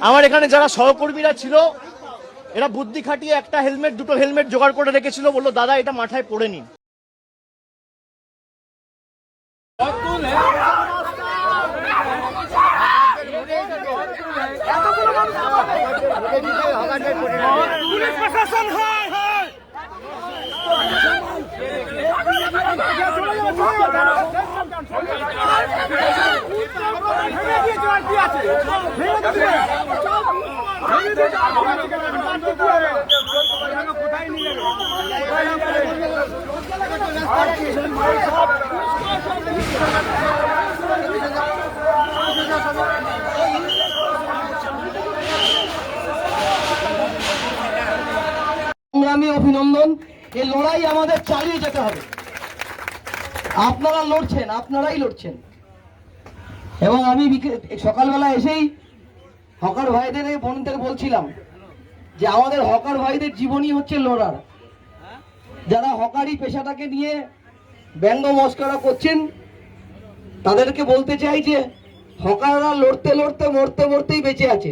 আমার এখানে যারা সহকর্মীরা ছিল এরা বুদ্ধি খাটিয়ে একটা হেলমেট দুটো হেলমেট জোগাড় করে রেখেছিল, বললো দাদা এটা মাথায় পড়ে নিন। সংগ্রামী অভিনন্দন। এই লড়াই আমাদের চালিয়ে যেতে হবে। আপনারা লড়ছেন, আপনারাই লড়ছেন। এবং আমি সকালবেলা এসেই হকার ভাইদের বোনদের বলছিলাম যে আমাদের হকার ভাইদের জীবনই হচ্ছে লড়ার। যারা হকারি পেশাটাকে নিয়ে ব্যঙ্গ মস্করা করছেন তাদেরকে বলতে চাই যে হকাররা লড়তে লড়তে মরতে মরতেই বেঁচে আছে।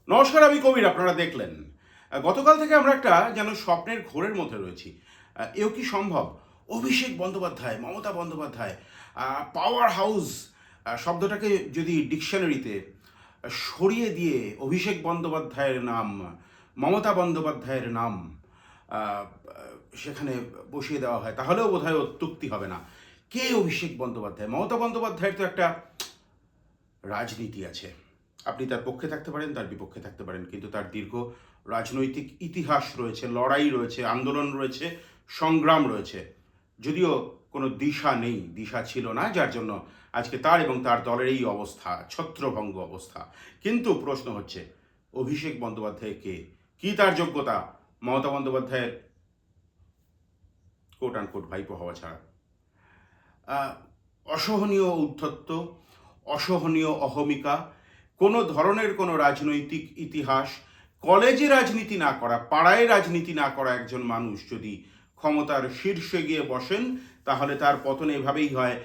নমস্কার, আমি কবির। আপনারা দেখলেন গতকাল থেকে আমরা একটা যেন স্বপ্নের ঘোরের মধ্যে রয়েছি। এও কি সম্ভব? অভিষেক বন্দ্যোপাধ্যায়, মমতা বন্দ্যোপাধ্যায়, পাওয়ার হাউস শব্দটাকে যদি ডিকশনারিতে সরিয়ে দিয়ে অভিষেক বন্দ্যোপাধ্যায়ের নাম, মমতা বন্দ্যোপাধ্যায়ের নাম সেখানে বসিয়ে দেওয়া হয় তাহলেও বোধহয় অত্যুক্তি হবে না। কে অভিষেক বন্দ্যোপাধ্যায়? মমতা বন্দ্যোপাধ্যায়ের তো একটা রাজনীতি আছে। আপনি তার পক্ষে থাকতে পারেন, তার বিপক্ষে থাকতে পারেন, কিন্তু তার দীর্ঘ রাজনৈতিক ইতিহাস রয়েছে, লড়াই রয়েছে, আন্দোলন রয়েছে, সংগ্রাম রয়েছে। যদিও কোনো দিশা নেই, দিশা ছিল না, যার জন্য আজকে তার এবং তার দলের এই অবস্থা, ছত্রভঙ্গ অবস্থা। কিন্তু প্রশ্ন হচ্ছে অভিষেক বন্দ্যোপাধ্যায় কে? কি তার যোগ্যতা মমতা বন্দ্যোপাধ্যায়ের কোট আনকোট ভাইপো হওয়া ছাড়া? অসহনীয় উদ্ধত্ত, অসহনীয় অহমিকা, কোনো ধরনের কোনো রাজনৈতিক ইতিহাস, কলেজে রাজনীতি না করা, পাড়ায় রাজনীতি না করা একজন মানুষ যদি ক্ষমতার শীর্ষে গিয়ে বসেন তাহলে তার পতন এভাবেই হয়।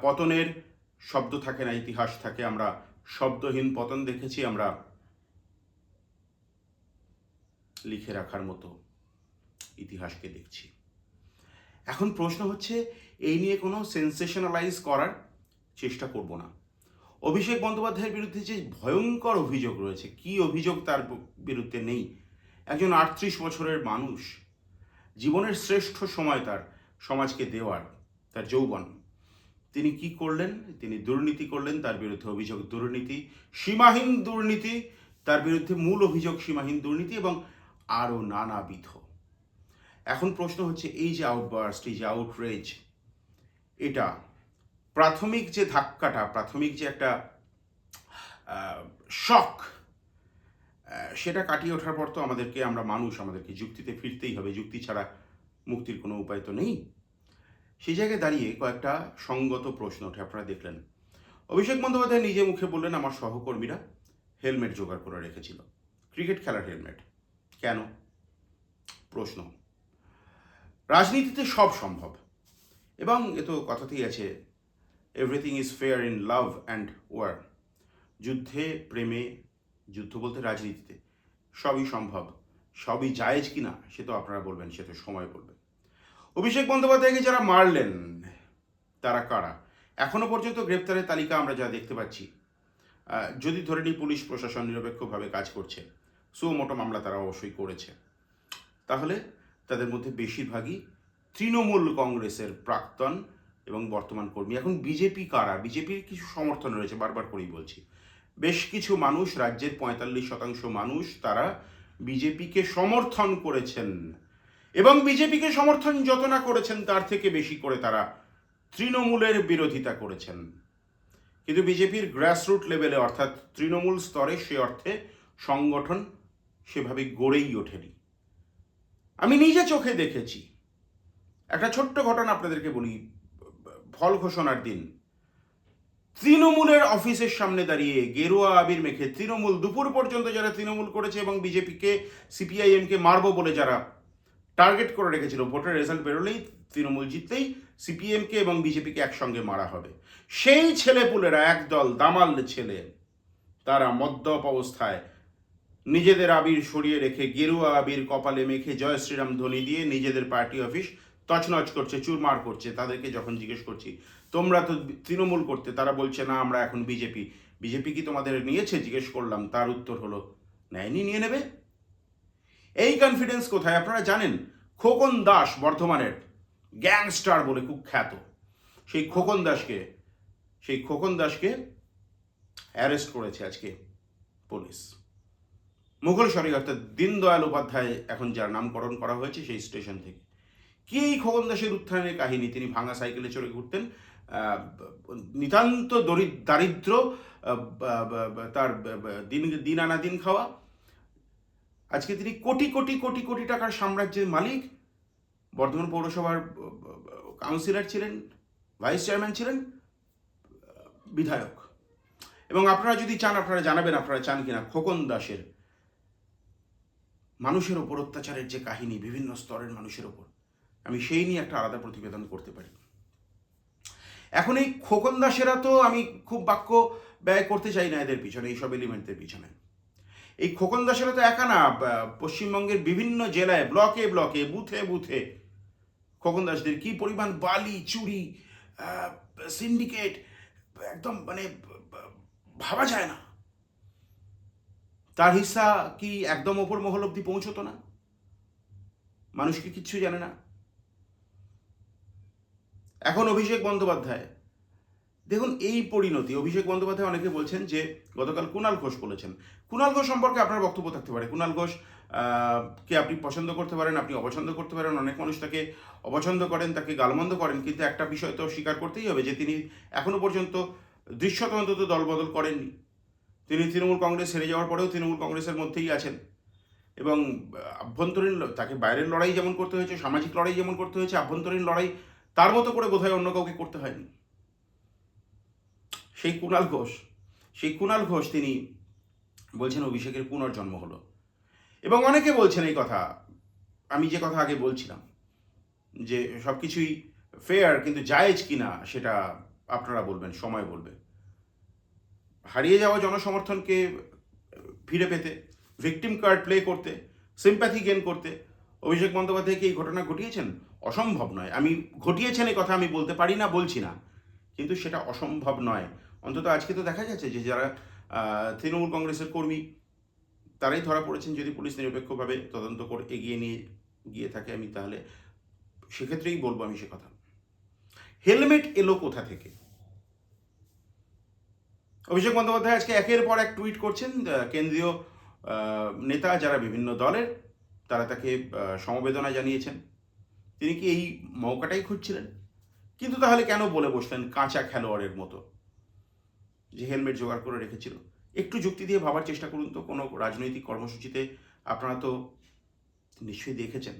পতনের শব্দ থাকে না, ইতিহাস থাকে। আমরা শব্দহীন পতন দেখেছি, আমরা লিখে রাখার মতো ইতিহাসকে দেখছি। এখন প্রশ্ন হচ্ছে, এই নিয়ে কোনো সেন্সেশনালাইজ করার চেষ্টা করব না। অভিষেক বন্দ্যোপাধ্যায়ের বিরুদ্ধে যে ভয়ঙ্কর অভিযোগ রয়েছে, কি অভিযোগ তার বিরুদ্ধে নেই? একজন 38 বছরের মানুষ, জীবনের শ্রেষ্ঠ সময় তার সমাজকে দেওয়ার, তার যৌবন, তিনি কি করলেন? তিনি দুর্নীতি করলেন, তার বিরুদ্ধে অভিযোগ দুর্নীতি, সীমাহীন দুর্নীতি, তার বিরুদ্ধে মূল অভিযোগ সীমাহীন দুর্নীতি এবং আরও নানাবিধ। এখন প্রশ্ন হচ্ছে, এই যে আউটবার্স্ট, এই যে আউটরেজ, এটা প্রাথমিক যে ধাক্কাটা, প্রাথমিক যে একটা শক, সেটা কাটিয়ে ওঠার পর তো আমরা মানুষ, আমাদেরকে যুক্তিতে ফিরতেই হবে। যুক্তি ছাড়া মুক্তির কোনো উপায় তো নেই। সেই জায়গায় দাঁড়িয়ে কয়েকটা সঙ্গত প্রশ্ন ওঠে। আপনারা দেখলেন অভিষেক বন্দ্যোপাধ্যায় নিজে মুখে বললেন, আমার সহকর্মীরা হেলমেট জোগাড় করে রেখেছিল, ক্রিকেট খেলার হেলমেট। কেন? প্রশ্ন। রাজনীতিতে সব সম্ভব, এবং এ তো কথাতেই আছে, everything is fair in love and war. যুদ্ধে, প্রেমে, যুদ্ধ বলতে রাজনীতিতে সবই সম্ভব। সবই জায়েজ কিনা সে তো আপনারা বলবেন, সে তো সময় বলবে। অভিষেক বন্দ্যোপাধ্যায়কে যারা মারলেন তারা কারা? এখনো পর্যন্ত গ্রেপ্তারের তালিকা আমরা যা দেখতে পাচ্ছি, যদি ধরে নিই পুলিশ প্রশাসন নিরপেক্ষভাবে কাজ করছে, সুমোটো মামলা তারা অবশ্যই করেছে। তাহলে তাদের মধ্যে বেশিরভাগই তৃণমূল কংগ্রেসের প্রাক্তন এবং বর্তমান কর্মী। এখন বিজেপি কারা? বিজেপির কিছু সমর্থন রয়েছে, বারবার করেই বলছি। বেশ কিছু মানুষ, রাজ্যের 45% মানুষ, তারা বিজেপিকে সমর্থন করেছেন, এবং বিজেপিকে সমর্থন যত না করেছেন তার থেকে বেশি করে তারা তৃণমূলের বিরোধিতা করেছেন। কিন্তু বিজেপির গ্রাসরুট লেভেলে, অর্থাৎ তৃণমূল স্তরে, সে অর্থে সংগঠন সেভাবে গড়েই ওঠেনি। আমি নিজে চোখে দেখেছি। একটা ছোট্ট ঘটনা আপনাদেরকে বলি। ফল ঘোষণার দিন তৃণমূলের অফিসের সামনে দাঁড়িয়ে গেরুয়া আবির মেখে তৃণমূল, দুপুর পর্যন্ত যারা তৃণমূল করেছে এবং বিজেপিকে, সিপিআইএমকে মারবো বলে যারা টার্গেট করে রেখেছিল, ভোটের রেজাল্ট বেরোলেই, তৃণমূল জিতলেই সিপিএমকে এবং বিজেপিকে একসঙ্গে মারা হবে, সেই ছেলেপুলেরা, একদল দামাল ছেলে, তারা মদ্যপ অবস্থায় নিজেদের আবির সরিয়ে রেখে গেরুয়া আবির কপালে মেখে জয় শ্রীরাম ধ্বনি দিয়ে নিজেদের পার্টি অফিস তছনছ করছে, চুরমার করছে। তাদেরকে যখন জিজ্ঞেস করছি তোমরা তো তৃণমূল করতে, তারা বলছে না আমরা এখন বিজেপি। বিজেপি কি তোমাদের নিয়েছে জিজ্ঞেস করলাম, তার উত্তর হলো নেয়নি, নিয়ে নেবে। এই কনফিডেন্স কোথায়? আপনারা জানেন খোকন দাস বর্ধমানের গ্যাংস্টার বলে কুখ্যাত, সেই খোকন দাসকে অ্যারেস্ট করেছে আজকে পুলিশ। মুঘলসরাই, অর্থাৎ দীনদয়াল উপাধ্যায় এখন যার নামকরণ করা হয়েছে সেই স্টেশন থেকে। কি এই খোকন দাসের উত্থানের কাহিনী? তিনি ভাঙা সাইকেলে চড়ে ঘুরতেন, নিতান্ত দারিদ্র, তার দিন আনা দিন খাওয়া। আজকে তিনি কোটি কোটি কোটি কোটি টাকার সাম্রাজ্যের মালিক, বর্ধমান পৌরসভার কাউন্সিলর ছিলেন, ভাইস চেয়ারম্যান ছিলেন, বিধায়ক। এবং আপনারা যদি চান, আপনারা জানাবেন আপনারা চান কিনা খোকন দাসের মানুষের ওপর অত্যাচারের যে কাহিনী, বিভিন্ন স্তরের মানুষের ওপর, আমি সেই নিয়ে একটা আলাদা প্রতিবেদন করতে পারি। এখন এই খোকন দাসেরা তো, আমি খুব বাক্য ব্যয় করতে চাই না এদের পিছনে, এইসব এলিমেন্টদের পিছনে। এই খোকন দাসেরা তো একা না, পশ্চিমবঙ্গের বিভিন্ন জেলায়, ব্লকে ব্লকে, বুথে বুথে খোকন দাসদের কি পরিমাণ বালি, চুরি, সিন্ডিকেট, একদম মানে ভাবা যায় না। তার হিস্সা কি একদম ওপর মহল অব্দি পৌঁছতো না? মানুষকে কিচ্ছু জানে না। এখন অভিষেক বন্দ্যোপাধ্যায়, দেখুন এই পরিণতি। অভিষেক বন্দ্যোপাধ্যায়, অনেকে বলছেন যে গতকাল কুণাল ঘোষ বলেছেন। কুণাল ঘোষ সম্পর্কে আপনার বক্তব্য থাকতে পারে। কুণাল ঘোষ কে আপনি পছন্দ করতে পারেন, আপনি অপছন্দ করতে পারেন, অনেক মানুষ তাকে অপছন্দ করেন, তাকে গালমন্দ করেন, কিন্তু একটা বিষয় তো স্বীকার করতেই হবে যে তিনি এখনো পর্যন্ত দৃশ্যত অন্তত দলবদল করেননি। তিনি তৃণমূল কংগ্রেস হেরে যাওয়ার পরেও তৃণমূল কংগ্রেসের মধ্যেই আছেন, এবং আভ্যন্তরীণ, তাকে বাইরের লড়াই যেমন করতে হয়েছে, সামাজিক লড়াই যেমন করতে হয়েছে, আভ্যন্তরীণ লড়াই তার মতো করে বোধহয় অন্য কাউকে করতে হয়নি। সেই কুণাল ঘোষ তিনি বলছেন অভিষেকের পুনর্জন্ম হলো, এবং অনেকে বলছেন এই কথা, আমি যে কথা আগে বলছিলাম যে সব কিছুই ফেয়ার, কিন্তু জায়েজ কিনা সেটা আপনারা বলবেন, সময় বলবে। হারিয়ে যাওয়া জনসমর্থনকে ফিরে পেতে, ভিকটিম কার্ড প্লে করতে, সিম্প্যাথি গেইন করতে অভিষেক বন্দ্যোপাধ্যায়কে এই ঘটনা ঘটিয়েছেন? অসম্ভব নয়। আমি ঘটিয়েছেন এই কথা আমি বলতে পারি না, বলছি না, কিন্তু সেটা অসম্ভব নয়। অন্তত আজকে তো দেখা যাচ্ছে যে যারা তৃণমূল কংগ্রেসের কর্মী তারাই ধরা পড়েছেন। যদি পুলিশ নিরপেক্ষভাবে তদন্ত করে এগিয়ে নিয়ে গিয়ে থাকে, আমি তাহলে সেক্ষেত্রেই বলবো আমি সে কথা। হেলমেট এলো কোথা থেকে? অভিষেক বন্দ্যোপাধ্যায় আজকে একের পর এক টুইট করছেন। কেন্দ্রীয় নেতা যারা বিভিন্ন দলের, তারা তাকে সমবেদনা জানিয়েছেন। তিনি কি এই মৌকাটাই খুঁজছিলেন? কিন্তু তাহলে কেন বলে বসলেন কাঁচা খেলোয়াড়ের মতো যে হেলমেট জোগাড় করে রেখেছিল? একটু যুক্তি দিয়ে ভাবার চেষ্টা করুন তো। কোনো রাজনৈতিক কর্মসূচিতে আপনারা তো নিশ্চয়ই দেখেছেন,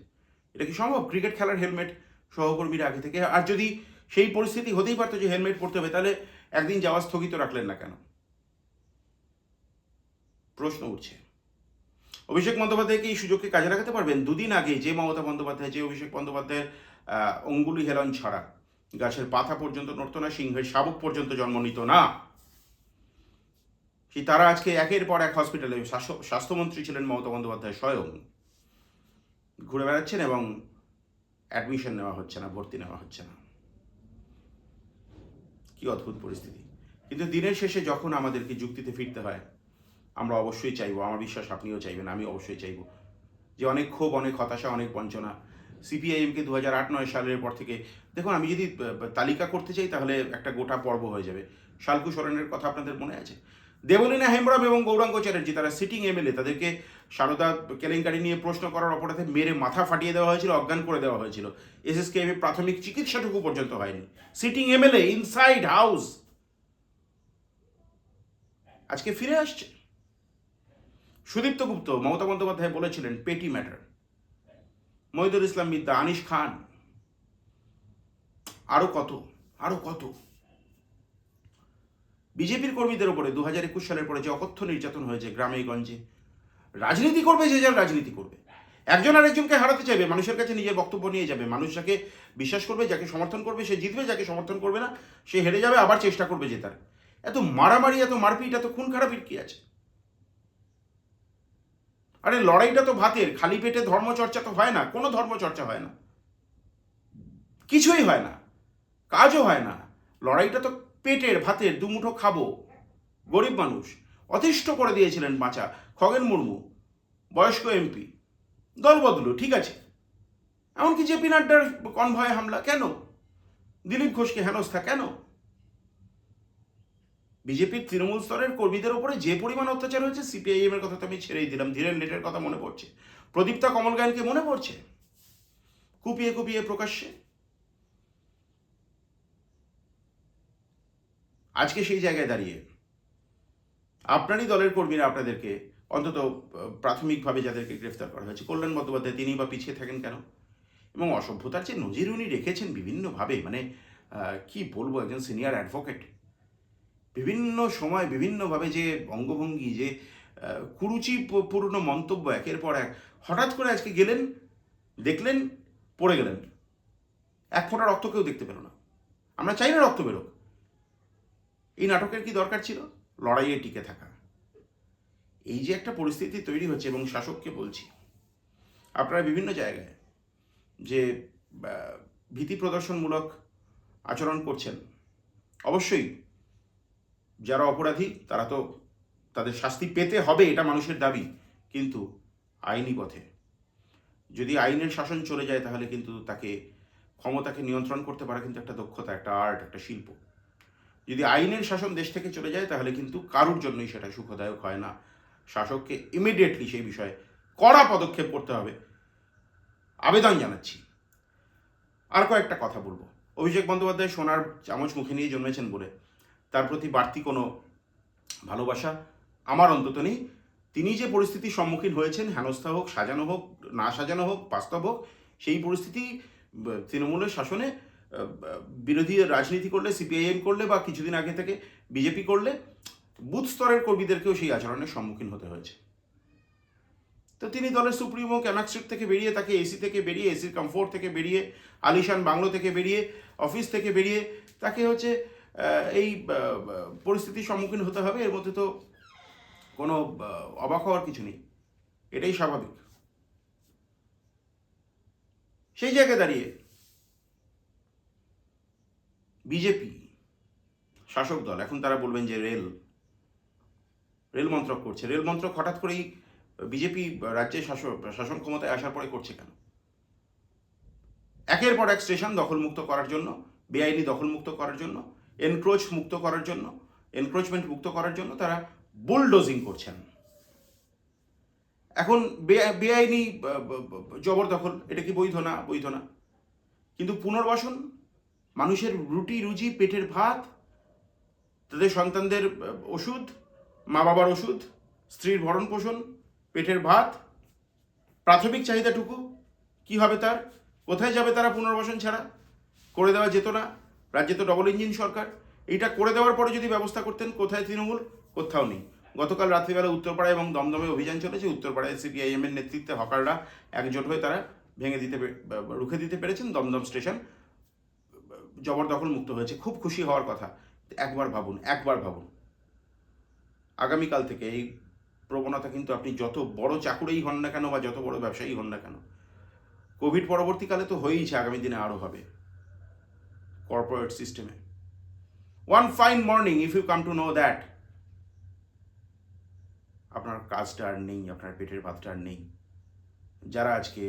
এটা কি সম্ভব? ক্রিকেট খেলার হেলমেট সহকর্মীরা আগে থেকে, আর যদি সেই পরিস্থিতি হতেই পারতো যে হেলমেট পরতে হবে, তাহলে একদিন যাওয়া স্থগিত রাখলেন না কেন? প্রশ্ন উঠছে। অভিষেক বন্দ্যোপাধ্যায়কে এই সুযোগকে কাজে লাগাতে পারবেন? দুদিন আগে যে মমতা বন্দ্যোপাধ্যায়, যে অভিষেক বন্দ্যোপাধ্যায়ের অঙ্গুলি হেলন ছাড়া গাছের পাতা পর্যন্ত নড়ত না, সিংহের শাবক পর্যন্ত জন্ম নিত না, সেই তারা আজকে একের পর এক হসপিটালে, স্বাস্থ্যমন্ত্রী ছিলেন মমতা বন্দ্যোপাধ্যায় স্বয়ং, ঘুরে বেড়াচ্ছেন এবং অ্যাডমিশন নেওয়া হচ্ছে না, ভর্তি নেওয়া হচ্ছে না। কি অদ্ভুত পরিস্থিতি। কিন্তু দিনের শেষে যখন আমাদেরকে যুক্তিতে ফিরতে হয়, আমরা অবশ্যই চাইবো, আমার বিশ্বাস আপনিও চাইবেন, আমি অবশ্যই চাইবো, যে অনেক ক্ষোভ, অনেক হতাশা, অনেক বঞ্চনা সিপিআইএমকে 2008-9 সালের পর থেকে, দেখুন আমি যদি তালিকা করতে চাই তাহলে একটা গোটা পর্ব হয়ে যাবে। শাল্কু সোরেনের কথা আপনাদের মনে আছে? দেবলীনা হেমব্রম এবং গৌরাঙ্গ চ্যাটার্জি, তারা সিটিং এমএলএ, তাদেরকে সারদা কেলেঙ্কারি নিয়ে প্রশ্ন করার অপরাধে মেরে মাথা ফাটিয়ে দেওয়া হয়েছিল, অজ্ঞান করে দেওয়া হয়েছিল। এসএসকেএম এর প্রাথমিক চিকিৎসাটুকু পর্যন্ত হয়নি। সিটিং এমএলএ ইনসাইড হাউস আজকে ফিরে আসছে। সুদীপ্ত গুপ্ত, মমতা বন্দ্যোপাধ্যায় বলেছিলেন পেটি ম্যাটার। মহিদুল ইসলাম মিদ্দা, আনিস খান, আরো কত আরো কত। বিজেপির কর্মীদের উপরে 2021 সালের পরে যে অকথ্য নির্যাতন হয়েছে গ্রামে গঞ্জে, রাজনীতি করবে যে যার রাজনীতি করবে, একজন আরেকজনকে হারাতে চাইবে, মানুষের কাছে নিজের বক্তব্য নিয়ে যাবে, মানুষ যাকে বিশ্বাস করবে, যাকে সমর্থন করবে সে জিতবে, যাকে সমর্থন করবে না সে হেরে যাবে, আবার চেষ্টা করবে জেতার। এত মারামারি, এত মারপিট, এত খুন খারাপির কি আছে? আরে লড়াইটা তো ভাতের, খালি পেটে ধর্মচর্চা তো হয় না, কোনো ধর্মচর্চা হয় না, কিছুই হয় না, কাজও হয় না। লড়াইটা তো পেটের, ভাতের, দুমুঠো খাবো। গরিব মানুষ অতিষ্ঠ করে দিয়েছিলেন বাঁচা খগেন মুর্মু, বয়স্ক এমপি, দল বদলো ঠিক আছে, এমনকি জেপি নাড্ডার কনভয়ে হামলা কেন? দিলীপ ঘোষকে হেনস্থা কেন? বিজেপির তৃণমূল স্তরের কর্মীদের উপরে যে পরিমাণ অত্যাচার হয়েছে, সিপিআইএম এর কথা তো আমি ছেড়েই দিলাম, ধীরেন লেটের কথা মনে পড়ছে, প্রদীপ্তা কমল গায়নকে মনে পড়ছে, কুপিয়ে কুপিয়ে প্রকাশ্যে। আজকে সেই জায়গায় দাঁড়িয়ে আপনারই দলের কর্মীরা আপনাদেরকে অন্তত প্রাথমিকভাবে যাদেরকে গ্রেফতার করা হয়েছে, কল্যাণ বন্দ্যোপাধ্যায়, তিনি বা পিছিয়ে থাকেন কেন? এবং অসভ্যতার যে নজির উনি রেখেছেন বিভিন্নভাবে, মানে কি বলবো, একজন সিনিয়র অ্যাডভোকেট, বিভিন্ন সময় বিভিন্নভাবে যে অঙ্গভঙ্গি, যে কুরুচিপূর্ণ মন্তব্য একের পর এক, হঠাৎ করে আজকে গেলেন, দেখলেন, পড়ে গেলেন, এক ফোঁটা রক্ত কেউ দেখতে পেল না। আমরা চাই না রক্ত বেরোক। এই নাটকের কি দরকার ছিল? লড়াইয়ে টিকে থাকা। এই যে একটা পরিস্থিতি তৈরি হচ্ছে, এবং শাসককে বলছি, আপনারা বিভিন্ন জায়গায় যে ভীতি প্রদর্শনমূলক আচরণ করছেন, অবশ্যই যারা অপরাধী তারা তো তাদের শাস্তি পেতে হবে, এটা মানুষের দাবি, কিন্তু আইনি পথে। যদি আইনের শাসন চলে যায় তাহলে কিন্তু তাকে, ক্ষমতাকে নিয়ন্ত্রণ করতে পারা কিন্তু একটা দক্ষতা, একটা আর্ট, একটা শিল্প। যদি আইনের শাসন দেশ থেকে চলে যায় তাহলে কিন্তু কারোর জন্যই সেটা সুখদায়ক হয় না। শাসককে ইমিডিয়েটলি সেই বিষয়ে কড়া পদক্ষেপ করতে হবে, আবেদন জানাচ্ছি। আর কয়েকটা কথা বলবো। অভিষেক বন্দ্যোপাধ্যায় সোনার চামচ মুখে নিয়ে জন্মেছেন বলে তার প্রতি বাড়তি কোনো ভালোবাসা আমার অন্তত নেই। তিনি যে পরিস্থিতির সম্মুখীন হয়েছেন, হেনস্থা হোক, সাজানো হোক, না সাজানো হোক, বাস্তব হোক, সেই পরিস্থিতি তৃণমূলের শাসনে বিরোধী রাজনীতি করলে, সিপিআইএম করলে, বা কিছুদিন আগে থেকে বিজেপি করলে, বুথ স্তরের কর্মীদেরকেও সেই আচরণের সম্মুখীন হতে হয়েছে। তো তিনি দলের সুপ্রিমো ক্যামাক স্ট্রিট থেকে বেরিয়ে, তাকে এসি থেকে বেরিয়ে, এসির কমফোর্ট থেকে বেরিয়ে, আলিশান বাংলো থেকে বেরিয়ে, অফিস থেকে বেরিয়ে তাকে হচ্ছে এই পরিস্থিতির সম্মুখীন হতে হবে। এর মধ্যে তো কোনো অবাক হওয়ার কিছু নেই, এটাই স্বাভাবিক। সেই জায়গায় দাঁড়িয়ে বিজেপি শাসক দল, এখন তারা বলবেন যে রেল মন্ত্রক করছে। রেল মন্ত্রক হঠাৎ করেই বিজেপি রাজ্যে শাসন ক্ষমতায় আসার পরে করছে কেন? একের পর এক স্টেশন দখলমুক্ত করার জন্য, বেআইনি দখলমুক্ত করার জন্য, এনক্রোচমেন্ট মুক্ত করার জন্য তারা বুলডোজিং করছেন। এখন বেআইনি জবরদখল, এটা কি বৈধ না? বৈধ না। কিন্তু পুনর্বাসন, মানুষের রুটি রুজি, পেটের ভাত, তাদের সন্তানদের ওষুধ, মা বাবার ওষুধ, স্ত্রীর ভরণ পোষণ, পেটের ভাত, প্রাথমিক চাহিদাটুকু কি হবে তার? কোথায় যাবে তারা পুনর্বাসন ছাড়া? করে দেওয়া যেত না? রাজ্যে তো ডবল ইঞ্জিন সরকার। এইটা করে দেওয়ার পরে যদি ব্যবস্থা করতেন, কোথায় তৃণমূল? কোথাও নেই। গতকাল রাত্রিবেলা উত্তরপাড়া এবং দমদমে অভিযান চলেছে। উত্তরপাড়ায় সিপিআইএম এর নেতৃত্বে হকাররা একজোট হয়ে তারা রুখে দিতে পেরেছেন। দমদম স্টেশন জবরদখল মুক্ত হয়েছে, খুব খুশি হওয়ার কথা। একবার ভাবুন, আগামীকাল থেকে এই প্রবণতা কিন্তু, আপনি যত বড় চাকুরেই হন না কেন বা যত বড় ব্যবসায়ী হন না কেন, কোভিড পরবর্তীকালে তো হয়েইছে, আগামী দিনে আরও হবে কর্পোরেট সিস্টেমে। One fine morning, if you come to know that, আপনার কাজটা আর নেই, আপনার পেটের ভাতটা আর নেই, যারা আজকে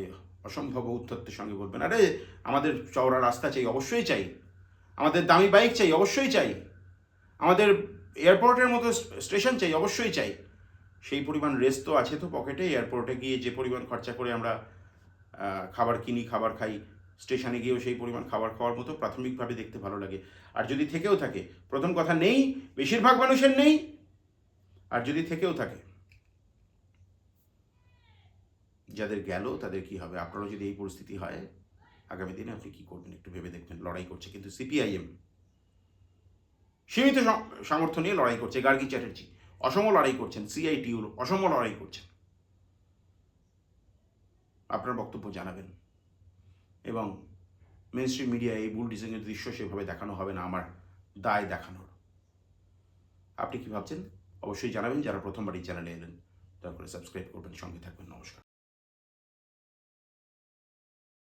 অসম্ভব ঔদ্ধত্যের সঙ্গে বলবেন আরে আমাদের চওড়া রাস্তা চাই, অবশ্যই চাই, আমাদের দামি বাইক চাই, অবশ্যই চাই, আমাদের এয়ারপোর্টের মতো স্টেশন চাই, অবশ্যই চাই, সেই পরিমাণ রেস তো আছে তো পকেটে। এয়ারপোর্টে গিয়ে যে পরিমাণ খরচা করে আমরা খাবার কিনি, খাবার খাই, স্টেশনে গিয়েও সেই পরিমাণ খাবার খাওয়ার মতো প্রাথমিকভাবে দেখতে ভালো লাগে। আর যদি থেকেও থাকে, প্রথম কথা নেই, বেশিরভাগ মানুষের নেই, আর যদি থেকেও থাকে যাদের গেল তাদের কি হবে? আপনারও যদি এই পরিস্থিতি হয় আগামী দিনে আপনি কি করবেন একটু ভেবে দেখবেন। লড়াই করছে কিন্তু সিপিআইএম, সীমিত সামর্থ্য নিয়ে লড়াই করছে। গার্গী চ্যাটার্জি অসম লড়াই করছেন, সিআইটিউর অসম লড়াই করছেন। আপনার বক্তব্য জানাবেন, এবং মেন স্ট্রিম মিডিয়ায় এই বুল ডিজিংয়ের দৃশ্য সেভাবে দেখানো হবে না, আমার দায় দেখানোর। আপনি কি ভাবছেন অবশ্যই জানাবেন। যারা প্রথমবার এই চ্যানেলে এলেন দয়া করে সাবস্ক্রাইব করবেন, সঙ্গে থাকবেন। নমস্কার।